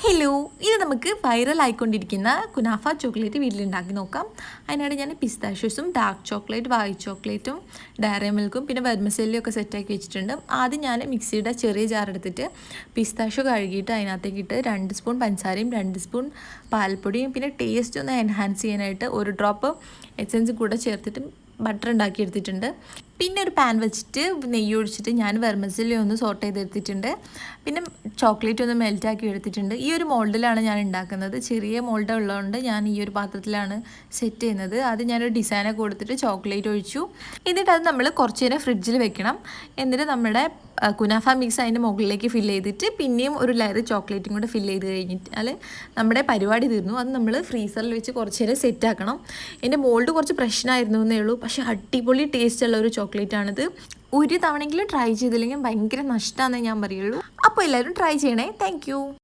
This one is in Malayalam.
ഹലോ, ഇത് നമുക്ക് വൈറലായിക്കൊണ്ടിരിക്കുന്ന കുനാഫ ചോക്ലേറ്റ് വീട്ടിലുണ്ടാക്കി നോക്കാം. അതിനായിട്ട് ഞാൻ പിസ്താഷ്യൂസും ഡാർക്ക് ചോക്ലേറ്റ്, വൈറ്റ് ചോക്ലേറ്റും ഡയറി മിൽക്കും പിന്നെ വെർമിസെല്ലിയും ഒക്കെ സെറ്റാക്കി വെച്ചിട്ടുണ്ട്. ആദ്യം ഞാൻ മിക്സിയുടെ ചെറിയ ജാർ എടുത്തിട്ട് പിസ്താഷ്യോ കഴുകിയിട്ട് അതിനകത്തേക്ക് ഇട്ട് 2 സ്പൂൺ പഞ്ചസാരയും 2 സ്പൂൺ പാൽപ്പൊടിയും പിന്നെ ടേസ്റ്റ് ഒന്ന് എൻഹാൻസ് ചെയ്യാനായിട്ട് ഒരു ഡ്രോപ്പ് എസൻസ് കൂടെ ചേർത്തിട്ട് ബട്ടർ ഉണ്ടാക്കി എടുത്തിട്ടുണ്ട്. പിന്നെ ഒരു പാൻ വെച്ചിട്ട് നെയ്യ് ഒഴിച്ചിട്ട് ഞാൻ വെർമിസെല്ലി ഒന്ന് സോട്ട് ചെയ്തെടുത്തിട്ടുണ്ട്. പിന്നെ ചോക്ലേറ്റ് ഒന്ന് മെൽറ്റാക്കി എടുത്തിട്ടുണ്ട്. ഈ ഒരു മോൾഡിലാണ് ഞാൻ ഉണ്ടാക്കുന്നത്. ചെറിയ മോൾഡ് ഉള്ളതുകൊണ്ട് ഞാൻ ഈ ഒരു പാത്രത്തിലാണ് സെറ്റ് ചെയ്യുന്നത്. അത് ഞാനൊരു ഡിസൈനൊക്കെ കൊടുത്തിട്ട് ചോക്ലേറ്റ് ഒഴിച്ചു. എന്നിട്ട് അത് നമ്മൾ കുറച്ച് നേരം ഫ്രിഡ്ജിൽ വെക്കണം. എന്നിട്ട് നമ്മുടെ കുനാഫ മിക്സ് അതിൻ്റെ മുകളിലേക്ക് ഫില്ല് ചെയ്തിട്ട് പിന്നെയും ഒരു ലെയർ ചോക്ലേറ്റും കൂടെ ഫില്ല് ചെയ്ത് കഴിഞ്ഞിട്ടാൽ നമ്മുടെ പരിപാടി തീർന്നു. അത് നമ്മൾ ഫ്രീസറിൽ വെച്ച് കുറച്ച് നേരം സെറ്റ് ആക്കണം. എൻ്റെ മോൾഡ് കുറച്ച് പ്രശ്നമായിരുന്നു എന്നേ ഉള്ളൂ, പക്ഷേ അടിപൊളി ടേസ്റ്റ് ഉള്ള ഒരു ചോക്ലേറ്റ് ആണിത്. ഒരു തവണയെങ്കിലും ട്രൈ ചെയ്തില്ലെങ്കിൽ ഭയങ്കര നഷ്ടമാണെന്നേ ഞാൻ പറയുള്ളൂ. അപ്പോൾ എല്ലാവരും ട്രൈ ചെയ്യണേ. താങ്ക്